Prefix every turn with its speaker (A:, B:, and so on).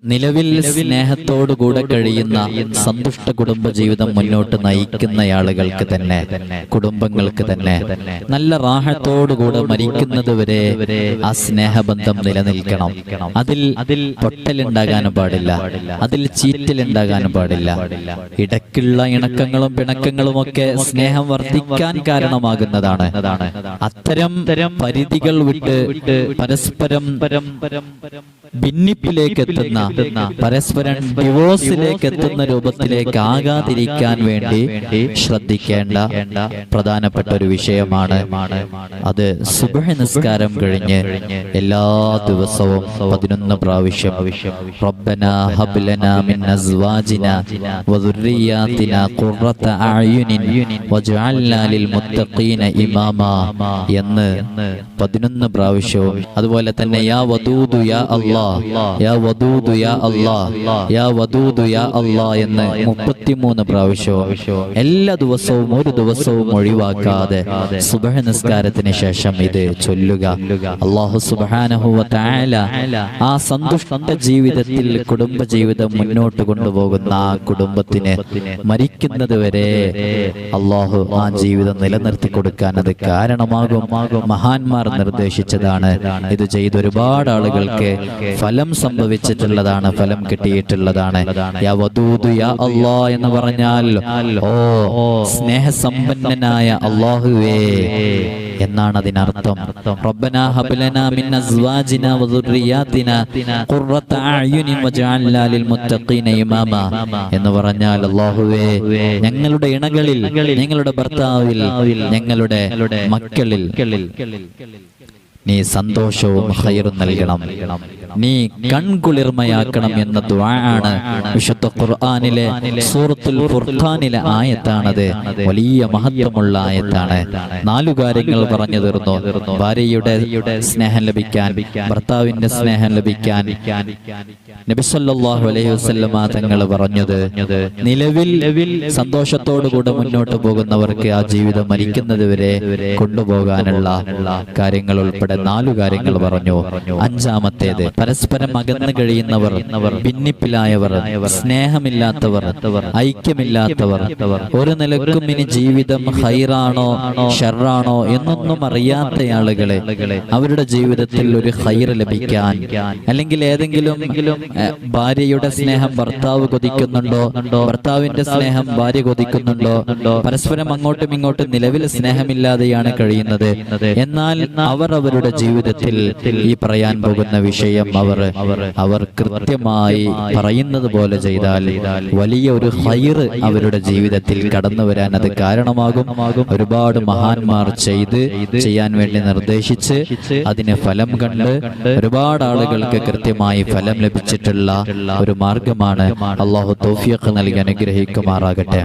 A: നിലവിൽ സ്നേഹത്തോടുകൂടെ കഴിയുന്ന സന്തുഷ്ട കുടുംബ ജീവിതം മുന്നോട്ട് നയിക്കുന്ന ആളുകൾക്ക് തന്നെ, കുടുംബങ്ങൾക്ക് തന്നെ നല്ല റാഹത്തോടുകൂടെ മരിക്കുന്നത് വരെ ആ സ്നേഹബന്ധം നിലനിൽക്കണം. അതിൽ പൊട്ടലുണ്ടാകാനും പാടില്ല, അതിൽ ചീറ്റലുണ്ടാകാനും പാടില്ല. ഇടയ്ക്കുള്ള ഇണക്കങ്ങളും പിണക്കങ്ങളും ഒക്കെ സ്നേഹം വർദ്ധിക്കാൻ കാരണമാകുന്നതാണ്. അത്തരം പരിധികൾ വിട്ട് പരസ്പരം ഭിന്നിപ്പിലേക്ക് എത്തുന്ന, പരസ്പരം ഡിവോഴ്സിലേക്ക് എത്തുന്ന രൂപത്തിലേക്ക് ആകാതിരിക്കാൻ വേണ്ടി ശ്രദ്ധിക്കേണ്ട പ്രധാനപ്പെട്ട ഒരു വിഷയമാണ്. അത് സുബ്ഹ് നിസ്കാരം കഴിഞ്ഞ് എല്ലാ ദിവസവും 11 പ്രാവശ്യം റബ്ബനാ ഹബ് ലനാ മിൻ അസ്വാജിനാ വദുർരിയാതിനാ ഖുർറത അഅ്യുനിൻ വജ്അൽനാ ലിൽ മുത്തഖീന ഇമാമാ എന്ന് 11 പ്രാവശ്യവും, അതുപോലെ തന്നെ യാ വദൂദു യാ അല്ലാഹ്, യാ വദൂദു യാ അല്ലാഹ്, യാ വദൂദു യാ അല്ലാഹ് എന്ന് 33 പ്രാവശ്യവും എല്ലാ ദിവസവും ഒരു ദിവസവും ഒഴിവാക്കാതെ സുബ്ഹ് നിസ്കാരത്തിന് ശേഷം ഇത് ചൊല്ലുക. അല്ലാഹു സുബ്ഹാനഹു വ തആല ആ സന്തുഷ്ട ജീവിതത്തിൽ കുടുംബ ജീവിതം മുന്നോട്ട് കൊണ്ടുപോകുന്ന ആ കുടുംബത്തിന് മരിക്കുന്നത് വരെ അല്ലാഹു ആ ജീവിതം നിലനിർത്തി കൊടുക്കാൻ അത് കാരണമാകും. മഹാന്മാർ നിർദ്ദേശിച്ചതാണ്. ഇത് ചെയ്ത് ഒരുപാട് ആളുകൾക്ക് ഫലം സംഭവിച്ചിട്ടുള്ളതാണ്, ഫലം കിട്ടിയിട്ടുള്ളതാണ്. യാ വദൂദു യാ അല്ലാഹ് എന്ന് പറഞ്ഞാൽ ഓ സ്നേഹസമ്പന്നനായ അല്ലാഹുവേ എന്നാണ് അതിനർത്ഥം. റബ്ബനാ ഹബ് ലനാ മിൻ അസ്വാജിനാ വദുർരിയാതിനാ ഖുർറത അഅ്യുനിൻ വജഅൽനാ ലിൽ മുത്തഖീന ഇമാമാ എന്ന് പറഞ്ഞാൽ അല്ലാഹുവേ ഞങ്ങളുടെ ഇണകളിൽ, ഞങ്ങളുടെ ഭർത്താവിൽ, ഞങ്ങളുടെ മക്കളിൽ നീ സന്തോഷവും ഖൈറും നൽകണം, നീ കൺകുളിർമയാക്കണം എന്ന ദുആ ആണ്. വിശുദ്ധ ഖുർആനിലെ സൂറത്തുൽ ഫുർഖാനിലെ ആയത്താണത്. വലിയ മഹത്വമുള്ള ആയത്താണ്. 4 കാര്യങ്ങൾ പറഞ്ഞു തീർന്നു. ഭാര്യയുടെ സ്നേഹം ലഭിക്കാൻ, ഭർത്താവിന്റെ സ്നേഹം ലഭിക്കാൻ നബി സല്ലല്ലാഹു അലൈഹി വസല്ലമ തങ്ങൾ പറഞ്ഞത്, നിലവിൽ സന്തോഷത്തോടുകൂടെ മുന്നോട്ട് പോകുന്നവർക്ക് ആ ജീവിതം മരിക്കുന്നത് വരെ കൊണ്ടുപോകാനുള്ള കാര്യങ്ങൾ ഉൾപ്പെടെ 4 കാര്യങ്ങൾ പറഞ്ഞു. 5-ാമത്തേത് പരസ്പരം അകന്നു കഴിയുന്നവർ, ഭിന്നിപ്പിലായവർ, സ്നേഹമില്ലാത്തവർ, ഐക്യമില്ലാത്തവർ, ഒരു നിലക്കും ഇനി ജീവിതം ഖൈറാണോ ഷർറാണോ എന്നൊന്നും അറിയാത്ത ആളുകളെ അവരുടെ ജീവിതത്തിൽ ഒരു ഖൈർ ലഭിക്കാൻ, അല്ലെങ്കിൽ ഏതെങ്കിലും ഭാര്യയുടെ സ്നേഹം ഭർത്താവ് കൊതിക്കുന്നുണ്ടോ, ഭർത്താവിന്റെ സ്നേഹം ഭാര്യ കൊതിക്കുന്നുണ്ടോ, പരസ്പരം അങ്ങോട്ടും ഇങ്ങോട്ടും നിലവിൽ സ്നേഹമില്ലാതെയാണ് കഴിയുന്നത്. എന്നാൽ അവർ അവരുടെ ജീവിതത്തിൽ ഈ പറയാൻ പോകുന്ന വിഷയം അവർ കൃത്യമായി പറയുന്നത് പോലെ ചെയ്താൽ വലിയ ഒരു ഖൈർ അവരുടെ ജീവിതത്തിൽ കടന്നു വരാൻ അത് കാരണമാകും. ഒരുപാട് മഹാന്മാർ ചെയ്യാൻ വേണ്ടി നിർദ്ദേശിച്ച് അതിന് ഫലം കണ്ട് ഒരുപാട് ആളുകൾക്ക് കൃത്യമായി ഫലം ലഭിച്ചിട്ടുള്ള ഒരു മാർഗമാണ്. അല്ലാഹു തൗഫീഖ് നൽകി അനുഗ്രഹിക്കുമാറാകട്ടെ.